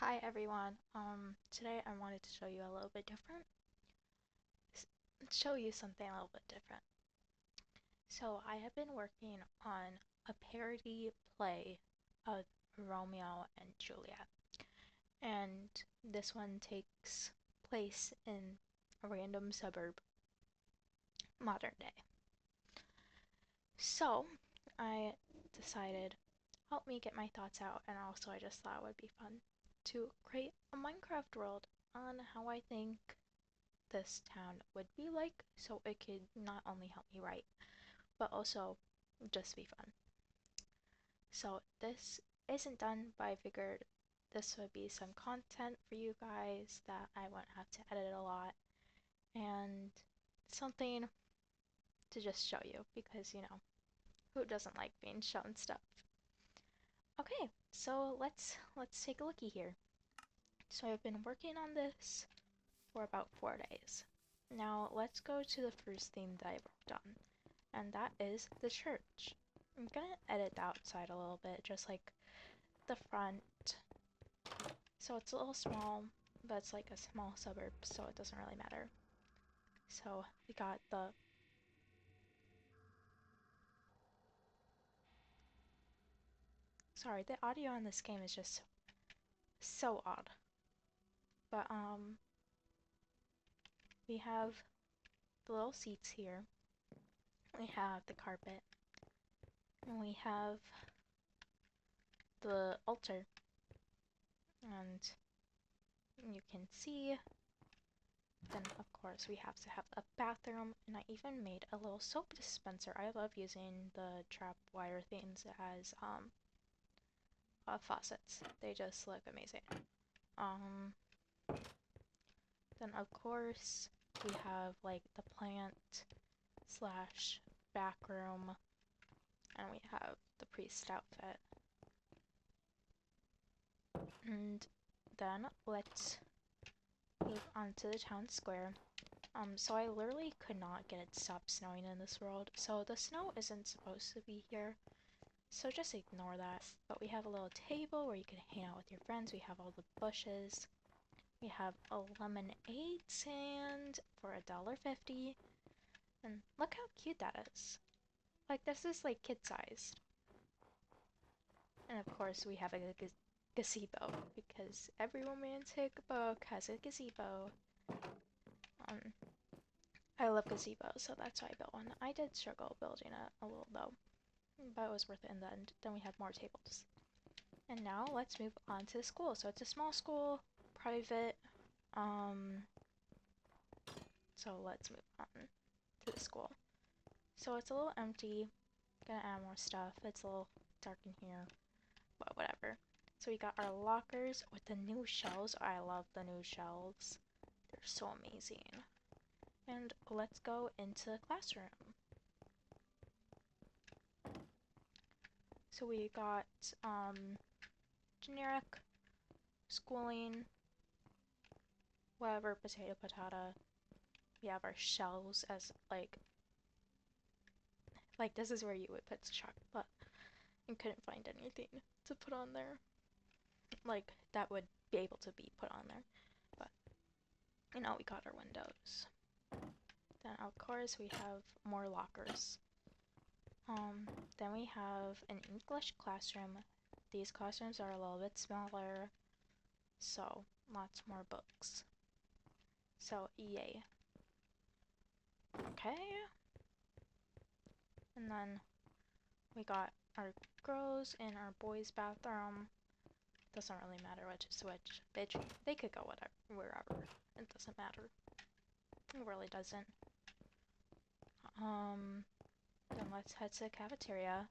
Hi everyone. Today I wanted to show you a little bit different. Show you something a little bit different. So I have been working on a parody play of Romeo and Juliet, and this one takes place in a random suburb, modern day. So I decided, help me get my thoughts out, and also I just thought it would be fun to create a Minecraft world on how I think this town would be like, so it could not only help me write, but also just be fun. So this isn't done, but I figured this would be some content for you guys that I won't have to edit a lot, and something to just show you, because who doesn't like being shown stuff? Okay, so let's take a looky here. So I've been working on this for about 4 days. Now let's go to the first thing that I worked on, and that is the church. I'm gonna edit the outside a little bit, just like the front. So it's a little small, but it's like a small suburb, so it doesn't really matter. So we got the sorry, the audio in this game is just so odd. But we have the little seats here. We have the carpet, and we have the altar. And you can see, then of course we have to have a bathroom, and I even made a little soap dispenser. I love using the trap wire things as faucets. They just look amazing. Um, then of course we have like the plant slash back room, and we have the priest outfit. And then let's move on to the town square. So I literally could not get it to stop snowing in this world, so the snow isn't supposed to be here, so just ignore that. But we have a little table where you can hang out with your friends. We have all the bushes. We have a lemonade stand for $1.50. And look how cute that is. Like, this is like kid-sized. And of course, we have a gazebo, because every romantic book has a gazebo. Um, I love gazebos, so that's why I built one. I did struggle building it a little though, but it was worth it in the end. Then we have more tables. And now let's move on to the school. So it's a small school, private. Um, so let's move on to the school. So it's a little empty. Gonna add more stuff. It's a little dark in here, but whatever. So we got our lockers with the new shelves. I love the new shelves. They're so amazing. And let's go into the classroom. So we got generic schooling, whatever, potato patata. We have our shelves as like this is where you would put the chocolate, but I couldn't find anything to put on there like that would be able to be put on there. But we got our windows. Then of course we have more lockers. Then we have an English classroom. These classrooms are a little bit smaller, so lots more books. So yay. Okay. And then we got our girls in our boys' bathroom. Doesn't really matter which is which. They could go whatever, wherever. It doesn't matter. It really doesn't. Then let's head to the cafeteria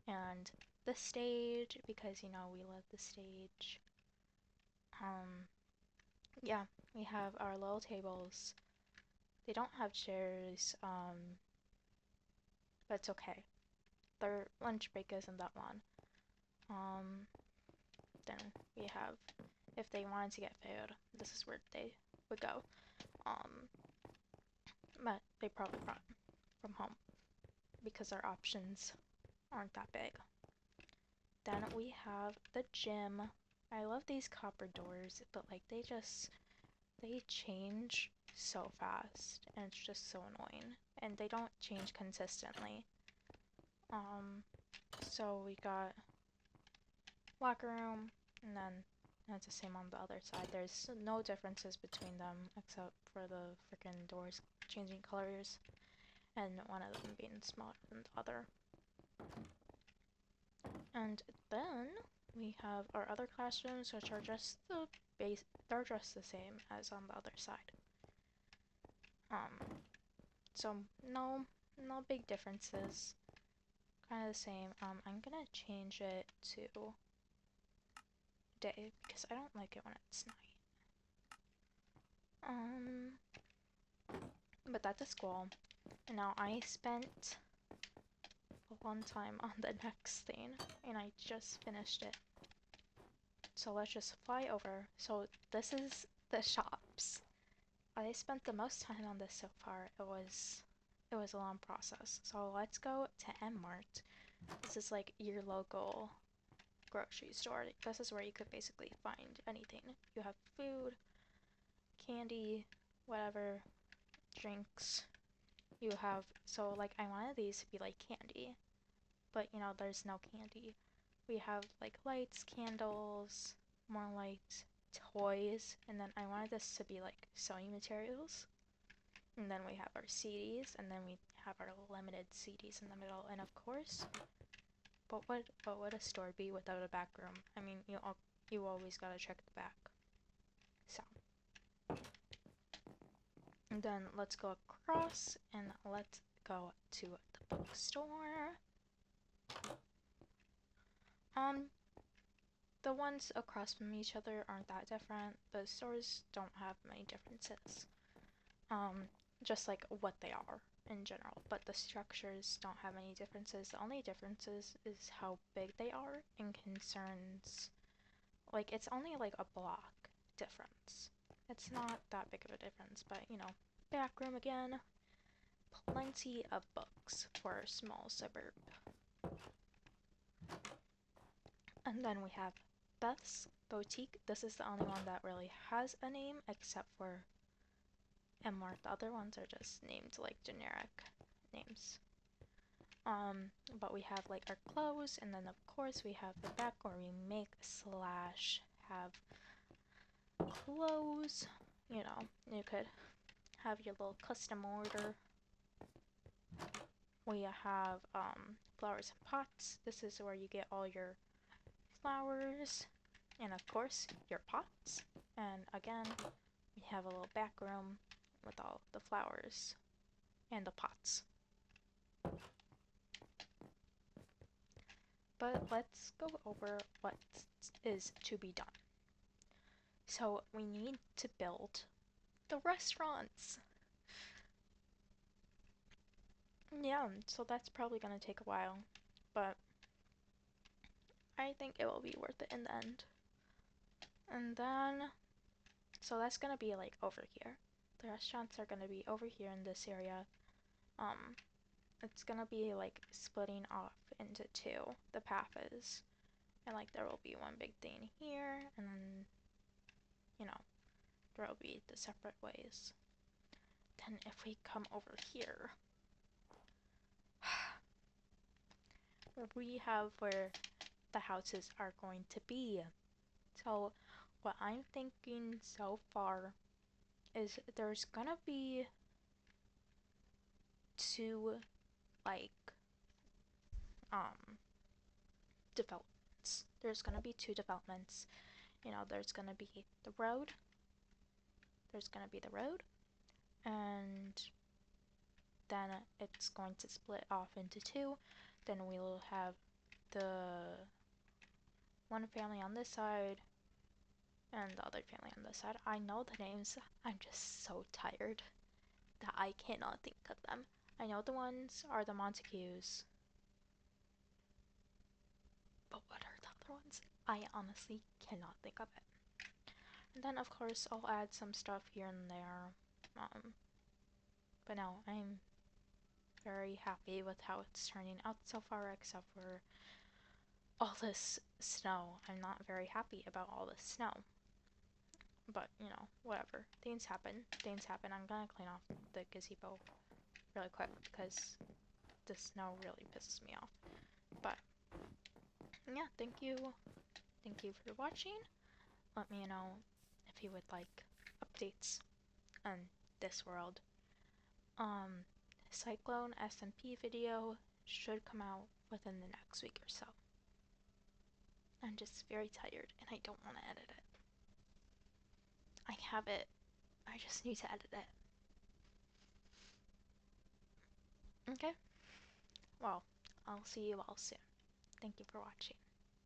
and the stage, because we love the stage. Yeah, we have our little tables. They don't have chairs, but it's okay. Their lunch break isn't that long. Then we have, if they wanted to get food, this is where they would go. But they probably brought from home, because our options aren't that big. Then we have the gym. I love these copper doors, but like they change so fast and it's just so annoying. And they don't change consistently. So we got locker room, and then it's the same on the other side. There's no differences between them except for the freaking doors changing colors and one of them being smaller than the other. And then we have our other classrooms, which are just the base. They're just the same as on the other side. So no big differences. Kind of the same. I'm gonna change it to day because I don't like it when it's night. But that's a school. And now I spent a long time on the next thing, and I just finished it. So let's just fly over. So this is the shops. I spent the most time on this so far. It was a long process. So let's go to M-Mart. This is like your local grocery store. This is where you could basically find anything. You have food, candy, whatever, drinks. You have, so like I wanted these to be like candy, but you know, there's no candy. We have like lights, candles, more lights, toys, and then I wanted this to be like sewing materials. And then we have our CDs, and then we have our limited CDs in the middle, and of course, what would a store be without a back room? I mean, you always gotta check the back. So, and then let's go across, and let's go to the bookstore. The ones across from each other aren't that different. The stores don't have many differences. Just like what they are in general, but the structures don't have any differences. The only differences is how big they are and concerns, like it's only like a block difference. It's not that big of a difference, but you know, back room again, plenty of books for a small suburb. And then we have Beth's Boutique. This is the only one that really has a name except for M-Mart. The other ones are just named like generic names. But we have like our clothes, and then of course we have the back where we make / have clothes. You know, you could have your little custom order. We have flowers and pots. This is where you get all your flowers and of course your pots. And again, we have a little back room with all the flowers and the pots. But let's go over what is to be done. So we need to build the restaurants. Yeah, so that's probably gonna take a while, but I think it will be worth it in the end. And then, so that's gonna be like over here. The restaurants are gonna be over here in this area. It's gonna be like splitting off into two, the path is. And like there will be one big thing here, and then, you know, there will be the separate ways. Then if we come over here, we have where the houses are going to be. So what I'm thinking so far is there's gonna be two like developments. There's gonna be two developments. You know, there's gonna be the road. There's gonna be the road, and then it's going to split off into two. Then we'll have the one family on this side and the other family on this side. I know the names. I'm just so tired that I cannot think of them. I know the ones are the Montagues. But what are the other ones? I honestly cannot think of it. And then, of course, I'll add some stuff here and there. But no, I'm very happy with how it's turning out so far, except for all this snow. I'm not very happy about all this snow. But, you know, whatever. Things happen. Things happen. I'm gonna clean off the gazebo really quick because the snow really pisses me off. But, yeah, thank you. Thank you for watching. Let me know if you would like updates on this world. Cyclone SMP video should come out within the next week or so. I'm just very tired and I don't want to edit it. I have it. I just need to edit it. Okay? Well, I'll see you all soon. Thank you for watching.